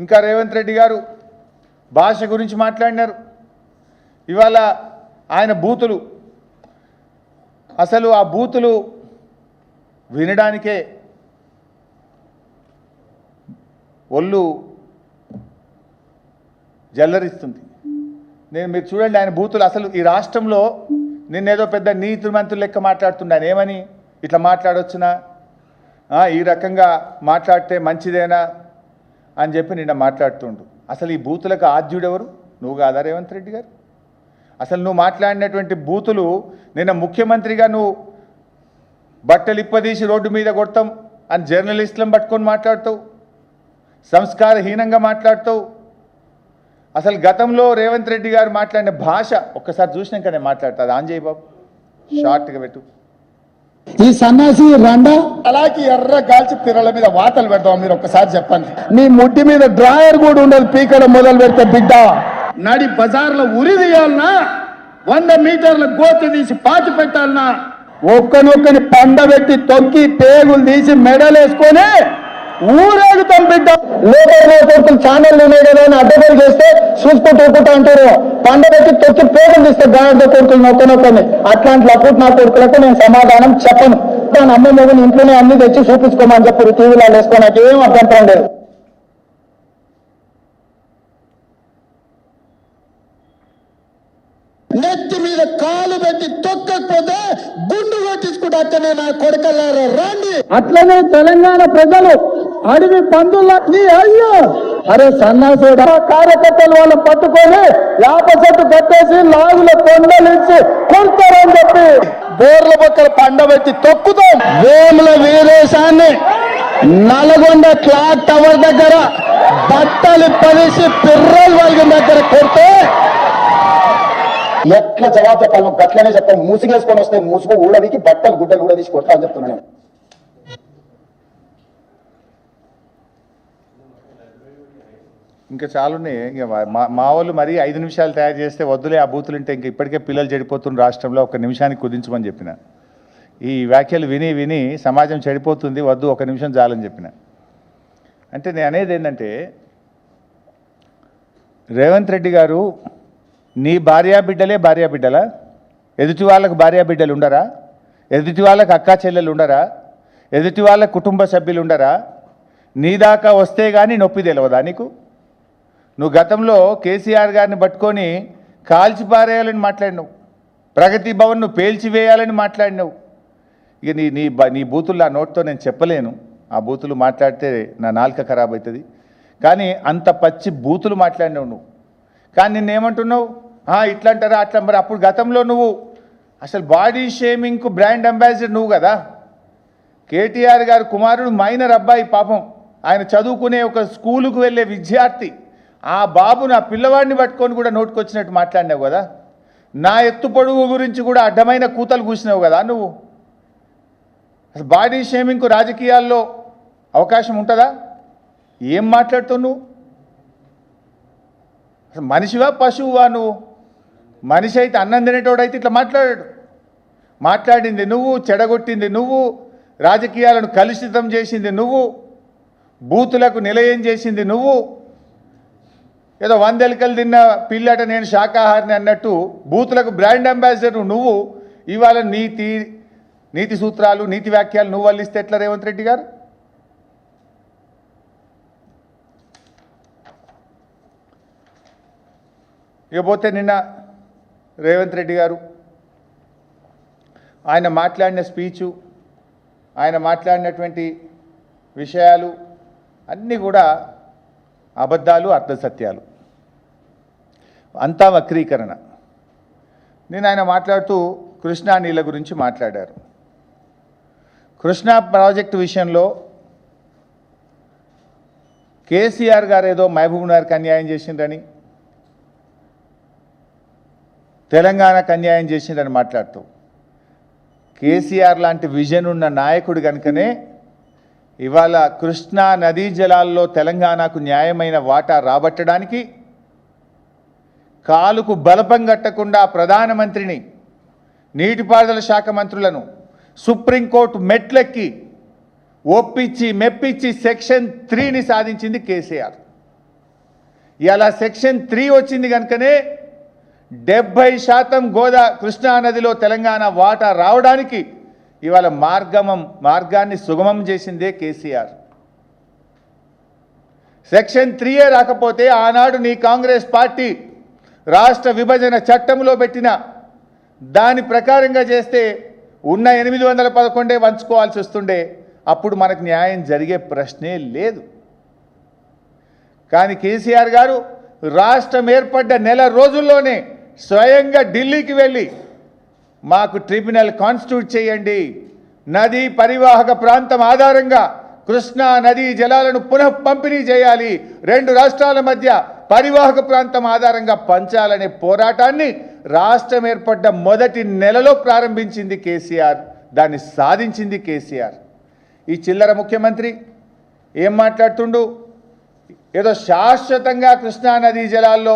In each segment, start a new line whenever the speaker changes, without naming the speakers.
ఇంకా రేవంత్ రెడ్డి గారు భాష గురించి మాట్లాడినారు. ఇవాళ ఆయన బూతులు, అసలు ఆ బూతులు వినడానికే ఒళ్ళు జల్లరిస్తుంది. మీరు చూడండి ఆయన బూతులు. అసలు ఈ రాష్ట్రంలో నిన్నేదో పెద్ద నీతి మంత్రులు లెక్క మాట్లాడుతున్నాను. ఏమని ఇట్లా మాట్లాడొచ్చునా, ఈ రకంగా మాట్లాడితే మంచిదేనా అని చెప్పి నిన్న మాట్లాడుతుండు. అసలు ఈ బూతులకు ఆద్యుడెవరు? నువ్వు కాదా రేవంత్ రెడ్డి గారు? అసలు నువ్వు మాట్లాడినటువంటి బూతులు నిన్న ముఖ్యమంత్రిగా నువ్వు బట్టలు ఇప్పదీసి రోడ్డు మీద కొడతాం అని జర్నలిస్టులను పట్టుకొని మాట్లాడుతావు, సంస్కారహీనంగా మాట్లాడుతావు. అసలు గతంలో రేవంత్ రెడ్డి గారు మాట్లాడిన భాష ఒక్కసారి చూసినాక నేను మాట్లాడతా. అది ఆంజయ్ బాబు షార్ట్గా పెట్టు.
ఈ సన్నాసి రండా
అలాగే ఎర్ర గాల్చి పిర్రల మీద వాతలు పెడతాం. మీరు ఒక్కసారి చెప్పండి.
నీ ముడ్డి మీద డ్రాయర్ కూడా ఉండదు, పీకడం మొదలు పెడితే బిడ్డ.
నడి బజార్లో ఉరి తీయాలన్నా, 100 మీటర్ల గోతి తీసి పాతి పెట్టాలన్నా,
ఒక్కనొక్కని పండబెట్టి తొక్కి పేగులు తీసి మెడలేసుకొని ఊరేగుతాం బిడ్డ. లోకల్ ఛానల్ ఉన్నాయి కదా అని అడ్డగోలు చేస్తే చూసుకుంటూ ఊకుంటా అంటారు. పండబెట్టి తొక్కి పేగులు తీస్తే గాడిద కొడుకులు నొక్కనొక్కని. అట్లాంటి లపుట్ నా కొడుకులకు నేను సమాధానం చెప్పను. దాని అమ్మ మొగుని ఇంట్లోనే అన్ని తెచ్చి చూపించుకోమని చెప్పారు. టీవీలో వేసుకోవడానికి ఏం అభ్యంతరం లేదు. నెత్తి మీద కాలు పెట్టి తొక్కకపోతే గుండు కొట్టించుకుంటే నా కొడుకల్లారా రండి. అట్లనే తెలంగాణ ప్రజలు అడవి పందుల అయ్యో అరే సన్నాసుడు కార్యకర్తలు వాళ్ళు పట్టుకొని యాప చెట్టు కట్టేసి లాగుల కొండలించి కొడతారని చెప్పి బోర్ల పక్కన పండబెట్టి తొక్కుతాం. వేముల వీరేశాన్ని నల్గొండ క్లాక్ టవర్ దగ్గర బట్టలు పడేసి పిర్రలు వాళ్ళ దగ్గర కొడితే ఎట్లా జవాబు చెప్పాలి? గట్లనే చెప్తాను. మూసిగేసుకొని వస్తే మూసుకు ఊడదికి బట్టలు గుడ్డలు కూడా తీసి కొట్టాలని చెప్తున్నాను.
ఇంకా చాలున్నాయి. ఇంకా మా వాళ్ళు మరీ 5 నిమిషాలు తయారు చేస్తే వద్దులే ఆ బూతులు ఉంటే ఇంక ఇప్పటికే పిల్లలు చెడిపోతున్న రాష్ట్రంలో 1 నిమిషానికి కుదించమని చెప్పిన. ఈ వ్యాఖ్యలు విని విని సమాజం చెడిపోతుంది, వద్దు 1 నిమిషం చాలని చెప్పిన. అంటే నేను అనేది ఏంటంటే, రేవంత్ రెడ్డి గారు నీ భార్యాబిడ్డలే భార్యాబిడ్డలా? ఎదుటి వాళ్ళకు భార్యాబిడ్డలు ఉండరా? ఎదుటి వాళ్ళకు అక్కా చెల్లెలు ఉండరా? ఎదుటి వాళ్ళ కుటుంబ సభ్యులు ఉండరా? నీ దాకా వస్తే కానీ నొప్పి తెలియదా నీకు? నువ్వు గతంలో కేసీఆర్ గారిని పట్టుకొని కాల్చిపారేయాలని మాట్లాడినావు, ప్రగతి భవన్ను పేల్చివేయాలని మాట్లాడినావు. ఇక నీ బూతులు ఆ నోట్తో నేను చెప్పలేను. ఆ బూతులు మాట్లాడితే నా నాలుక ఖరాబ్ అవుతుంది. కానీ అంత పచ్చి బూతులు మాట్లాడినావు నువ్వు. కానీ నిన్నేమంటున్నావు? ఇట్లా అంటారా అట్లా. మరి అప్పుడు గతంలో నువ్వు అసలు బాడీ షేమింగ్కు బ్రాండ్ అంబాసిడర్ నువ్వు కదా. కేటీఆర్ గారు కుమారుడు మైనర్ అబ్బాయి, పాపం ఆయన చదువుకునే ఒక స్కూలుకు వెళ్ళే విద్యార్థి. ఆ బాబు నా పిల్లవాడిని పట్టుకొని కూడా నోటుకొచ్చినట్టు మాట్లాడినావు కదా. నా ఎత్తు పొడుగు గురించి కూడా అడ్డమైన కూతలు కూసినావు కదా నువ్వు. అసలు బాడీ షేమింగ్కు రాజకీయాల్లో అవకాశం ఉంటుందా? ఏం మాట్లాడుతావు నువ్వు? అసలు మనిషివా పశువువా నువ్వు? మనిషి అయితే అన్నం తినేటోడైతే ఇట్లా మాట్లాడాడు. మాట్లాడింది నువ్వు, చెడగొట్టింది నువ్వు, రాజకీయాలను కలుషితం చేసింది నువ్వు, బూతులకు నిలయం చేసింది నువ్వు. ఏదో 100 ఎలుకలు తిన్న పిల్లట నేను శాకాహారిని అన్నట్టు బూతులకు బ్రాండ్ అంబాసిడర్ నువ్వు. ఇవాళ నీతి సూత్రాలు, నీతి వ్యాఖ్యలు నువ్వు వల్లిస్తే ఎట్లా రేవంత్ రెడ్డి గారు? ఇకపోతే నిన్న రేవంత్ రెడ్డి గారు ఆయన మాట్లాడిన స్పీచు, ఆయన మాట్లాడినటువంటి విషయాలు అన్నీ కూడా అబద్ధాలు, అర్థసత్యాలు, అంతా వక్రీకరణ. నేను ఆయన మాట్లాడుతూ కృష్ణా నీళ్ళ గురించి మాట్లాడారు. కృష్ణా ప్రాజెక్టు విషయంలో కేసీఆర్ గారు ఏదో మహబూబ్ నగర్కి అన్యాయం చేసిండ్రని, తెలంగాణకు అన్యాయం చేసిండ్రని మాట్లాడుతూ, కేసీఆర్ లాంటి విజన్ ఉన్న నాయకుడు కనుకనే ఇవాళ కృష్ణా నదీ జలాల్లో తెలంగాణకు న్యాయమైన వాటా రాబట్టడానికి కాలుకు బలపం కట్టకుండా ప్రధానమంత్రిని, నీటిపారుదల శాఖ మంత్రులను సుప్రీంకోర్టు మెట్లెక్కి ఒప్పించి మెప్పించి సెక్షన్ 3ని సాధించింది కేసీఆర్. ఇలా సెక్షన్ 3 వచ్చింది కనుకనే 70% కృష్ణా నదిలో తెలంగాణ వాటా రావడానికి ఇవాళ మార్గాన్ని సుగమం చేసిందే కేసీఆర్. సెక్షన్ 3 రాకపోతే ఆనాడు నీ కాంగ్రెస్ పార్టీ రాష్ట్ర విభజన చట్టంలో పెట్టిన దాని ప్రకారంగా చేస్తే ఉన్న 811 వంచుకోవాల్సి వస్తుండే. అప్పుడు మనకు న్యాయం జరిగే ప్రశ్నే లేదు. కానీ కేసీఆర్ గారు రాష్ట్రం ఏర్పడ్డ నెల రోజుల్లోనే స్వయంగా ఢిల్లీకి వెళ్ళి మాకు ట్రిబ్యునల్ కాన్స్టిట్యూట్ చేయండి, నదీ పరివాహక ప్రాంతం ఆధారంగా కృష్ణా నదీ జలాలను పునః పంపిణీ చేయాలి, 2 రాష్ట్రాల మధ్య పరివాహక ప్రాంతం ఆధారంగా పంచాలనే పోరాటాన్ని రాష్ట్రం ఏర్పడ్డ మొదటి నెలలో ప్రారంభించింది కేసీఆర్. దాన్ని సాధించింది కేసీఆర్. ఈ చిల్లర ముఖ్యమంత్రి ఏం మాట్లాడుతుండు? ఏదో శాశ్వతంగా కృష్ణా నదీ జలాల్లో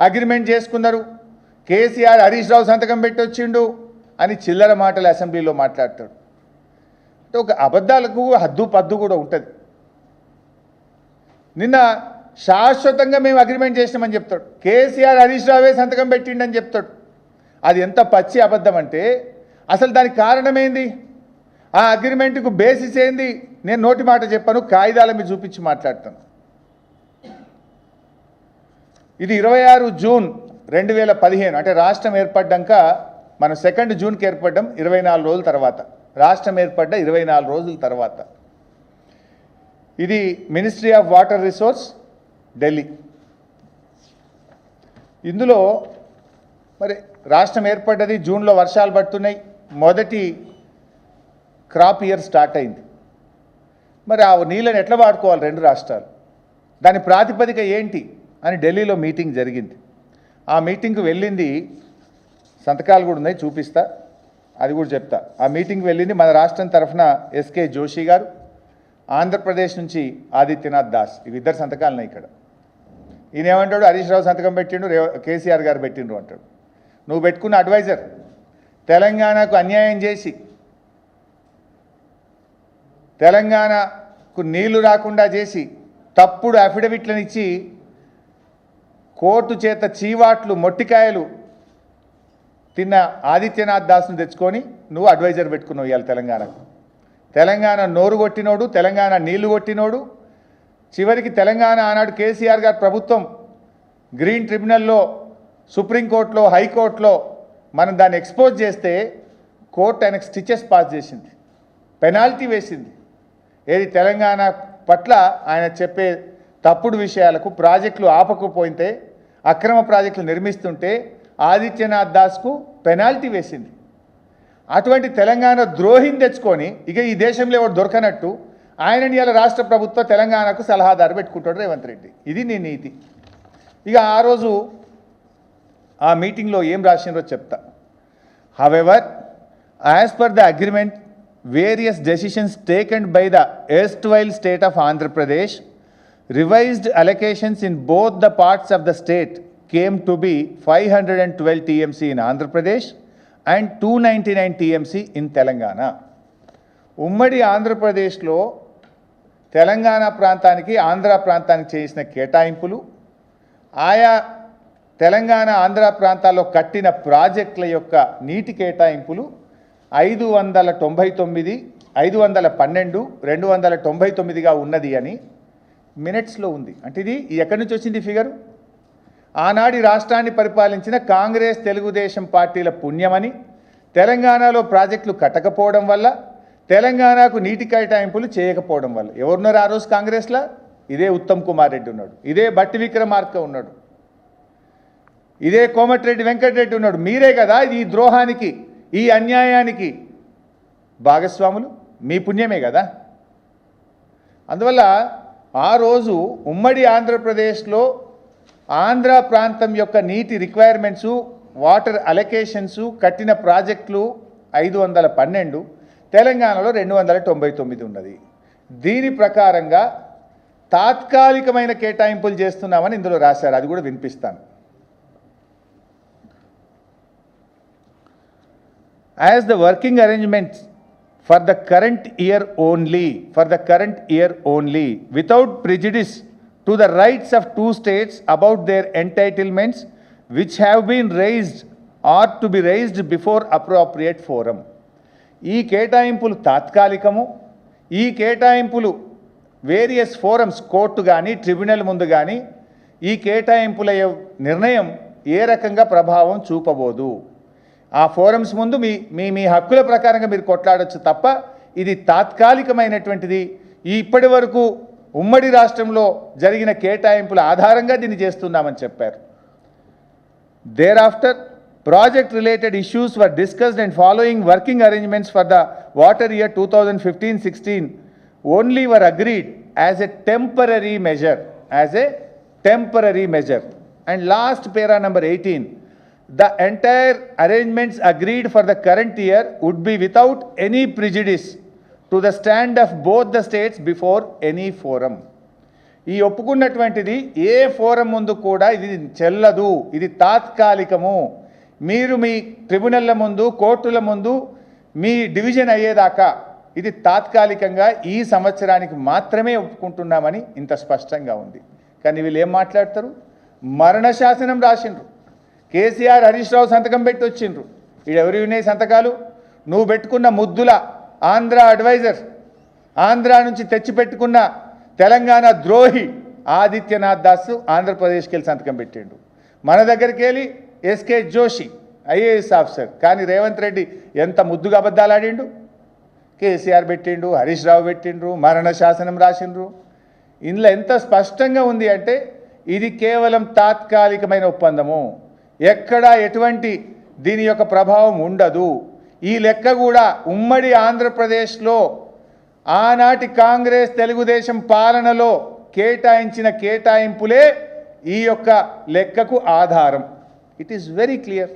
అగ్రిమెంట్ చేసుకున్నారు, కేసీఆర్ హరీష్ రావు సంతకం పెట్టి వచ్చిండు అని చిల్లర మాటలు అసెంబ్లీలో మాట్లాడతాడు. అంటే ఒక అబద్ధాలకు హద్దు పద్దు కూడా ఉంటుంది. నిన్న శాశ్వతంగా మేము అగ్రిమెంట్ చేసినామని చెప్తాడు, కేసీఆర్ హరీష్ రావే సంతకం పెట్టిండని చెప్తాడు. అది ఎంత పచ్చి అబద్ధం అంటే అసలు దానికి కారణమేంది, ఆ అగ్రిమెంట్కు బేసిస్ ఏంది? నేను నోటి మాట చెప్పాను, కాగితాల మీద చూపించి మాట్లాడతాను. ఇది 26 జూన్ 2015 అంటే రాష్ట్రం ఏర్పడ్డాక మనం 2 జూన్కి ఏర్పడ్డాం. 24 రోజుల తర్వాత రాష్ట్రం ఏర్పడ్డ 24 రోజుల తర్వాత ఇది ministry of water resource Delhi. ఇందులో మరి రాష్ట్రం ఏర్పడ్డది జూన్లో, వర్షాలు పడుతున్నాయి, మొదటి క్రాప్ ఇయర్ స్టార్ట్ అయింది. మరి ఆ నీళ్ళని ఎట్లా వాడుకోవాలి 2 రాష్ట్రాలు, దాని ప్రాతిపదిక ఏంటి అని ఢిల్లీలో మీటింగ్ జరిగింది. ఆ మీటింగ్కి వెళ్ళింది, సంతకాలు కూడా ఉన్నాయి, చూపిస్తా, అది కూడా చెప్తా. ఆ మీటింగ్కి వెళ్ళింది మన రాష్ట్రం తరఫున ఎస్కే జోషి గారు, ఆంధ్రప్రదేశ్ నుంచి ఆదిత్యనాథ్ దాస్. ఇవి 2 సంతకాలు ఉన్నాయి ఇక్కడ. ఈయన ఏమంటాడు, హరీష్ రావు సంతకం పెట్టిండు, కేసీఆర్ గారు పెట్టిండ్రు అంటాడు. నువ్వు పెట్టుకున్న అడ్వైజర్ తెలంగాణకు అన్యాయం చేసి తెలంగాణకు నీళ్లు రాకుండా చేసి తప్పుడు అఫిడవిట్లను ఇచ్చి కోర్టు చేత చీవాట్లు మొట్టికాయలు తిన్న ఆదిత్యనాథ్ దాస్ను తెచ్చుకొని నువ్వు అడ్వైజర్ పెట్టుకున్నావు ఇవాళ తెలంగాణకు. తెలంగాణ నోరు కొట్టినోడు, తెలంగాణ నీళ్లు కొట్టినోడు. చివరికి తెలంగాణ ఆనాడు కేసీఆర్ గారి ప్రభుత్వం గ్రీన్ ట్రిబ్యునల్లో, సుప్రీంకోర్టులో, హైకోర్టులో మనం దాన్ని ఎక్స్పోజ్ చేస్తే కోర్టు ఆయనకు స్టిచెస్ పాస్ చేసింది, పెనాల్టీ వేసింది. ఏది తెలంగాణ పట్ల ఆయన చెప్పే తప్పుడు విషయాలకు, ప్రాజెక్టులు ఆపకపోతే, అక్రమ ప్రాజెక్టులు నిర్మిస్తుంటే ఆదిత్యనాథ్ దాస్కు పెనాల్టీ వేసింది. అటువంటి తెలంగాణ ద్రోహిని తెచ్చుకొని ఇక ఈ దేశంలో ఎవరు దొరకనట్టు ఆయనని ఇలా రాష్ట్ర ప్రభుత్వం తెలంగాణకు సలహాదారు పెట్టుకుంటాడు రేవంత్ రెడ్డి. ఇది నీ నీతి. ఇక ఆ రోజు ఆ మీటింగ్లో ఏం రాసినారో చెప్తా. However, as per the agreement, various decisions taken by the erstwhile state of Andhra Pradesh, revised allocations in both the parts of the state came to be 512 TMC in Andhra Pradesh and 299 TMC in Telangana. ఉమ్మడి ఆంధ్రప్రదేశ్లో తెలంగాణ ప్రాంతానికి, ఆంధ్ర ప్రాంతానికి చేసిన కేటాయింపులు, ఆయా తెలంగాణ ఆంధ్ర ప్రాంతాల్లో కట్టిన ప్రాజెక్టుల యొక్క నీటి కేటాయింపులు 599, 512, 299గా ఉన్నది అని మినిట్స్లో ఉంది. అంటే ఇది ఎక్కడి నుంచి వచ్చింది ఫిగరు? ఆనాడి రాష్ట్రాన్ని పరిపాలించిన కాంగ్రెస్, తెలుగుదేశం పార్టీల పుణ్యమని, తెలంగాణలో ప్రాజెక్టులు కట్టకపోవడం వల్ల, తెలంగాణకు నీటి కేటాయింపులు చేయకపోవడం వల్ల. ఎవరున్నారు ఆ రోజు కాంగ్రెస్లో? ఇదే ఉత్తమ్ కుమార్ రెడ్డి ఉన్నాడు, ఇదే బట్టి విక్రమార్క ఉన్నాడు, ఇదే కోమటిరెడ్డి వెంకటరెడ్డి ఉన్నాడు. మీరే కదా ఈ ద్రోహానికి, ఈ అన్యాయానికి భాగస్వాములు. మీ పుణ్యమే కదా. అందువల్ల ఆ రోజు ఉమ్మడి ఆంధ్రప్రదేశ్లో ఆంధ్ర ప్రాంతం యొక్క నీటి రిక్వైర్మెంట్సు, వాటర్ అలొకేషన్సు, కట్టిన ప్రాజెక్టులు 512, తెలంగాణలో 299 ఉన్నది. దీని ప్రకారంగా తాత్కాలికమైన కేటాయింపులు చేస్తున్నామని ఇందులో రాశారు. అది కూడా వినిపిస్తాను. As the working arrangements for the current year only, without prejudice to the rights of two states about their entitlements which have been raised or to be raised before appropriate forum. ఈ కేటాయింపులు తాత్కాలికము. ఈ కేటాయింపులు various forums, court కానీ tribunal ముందు కానీ ఈ కేటాయింపుల నిర్ణయం ఏ రకంగా ప్రభావం చూపబోదు. ఆ ఫోరమ్స్ ముందు మీ హక్కుల ప్రకారంగా మీరు కొట్లాడొచ్చు తప్ప ఇది తాత్కాలికమైనటువంటిది. ఇప్పటి వరకు ఉమ్మడి రాష్ట్రంలో జరిగిన కేటాయింపుల ఆధారంగా దీన్ని చేస్తున్నామని చెప్పారు. Thereafter, project-related issues were discussed and following working arrangements for the water year 2015-16 only were agreed as a temporary measure. And last para number 18, the entire arrangements agreed for the current year would be without any prejudice to the stand of both the states before any forum. ఈ ఒప్పుకున్నటువంటిది ఏ forum ముందు కూడా ఇది చెల్లదు, ఇది తాత్కాలికము. మీరు మీ ట్రిబ్యునల్ల ముందు, కోర్టుల ముందు మీ డివిజన్ అయ్యేదాకా ఇది తాత్కాలికంగా ఈ సంవత్సరానికి మాత్రమే ఒప్పుకుంటున్నామని ఇంత స్పష్టంగా ఉంది. కానీ వీళ్ళు ఏం మాట్లాడతారు? మరణ శాసనం రాసిండ్రు. కేసీఆర్, హరీష్ రావు సంతకం పెట్టి వచ్చిండ్రు. ఎవరు ఉన్నాయి సంతకాలు? నువ్వు పెట్టుకున్న ముద్దుల ఆంధ్ర అడ్వైజర్, ఆంధ్ర నుంచి తెచ్చిపెట్టుకున్న తెలంగాణ ద్రోహి ఆదిత్యనాథ్ దాస్ ఆంధ్రప్రదేశ్కి వెళ్ళి సంతకం పెట్టిండు. మన దగ్గరికి వెళ్ళి ఎస్కే జోషి ఐఏఎస్ ఆఫీసర్. కానీ రేవంత్ రెడ్డి ఎంత ముద్దుగా అబద్ధాలు ఆడిండు. కేసీఆర్ పెట్టిండు, హరీష్ రావు పెట్టిండ్రు, మరణ శాసనం రాసిండ్రు. ఇందులో ఎంత స్పష్టంగా ఉంది అంటే ఇది కేవలం తాత్కాలికమైన ఒప్పందము. ఎక్కడా ఎటువంటి దీని యొక్క ప్రభావం ఉండదు. ఈ లెక్క కూడా ఉమ్మడి ఆంధ్రప్రదేశ్లో ఆనాటి కాంగ్రెస్ తెలుగుదేశం పాలనలో కేటాయించిన కేటాయింపులే ఈ యొక్క లెక్కకు ఆధారం. It is very clear.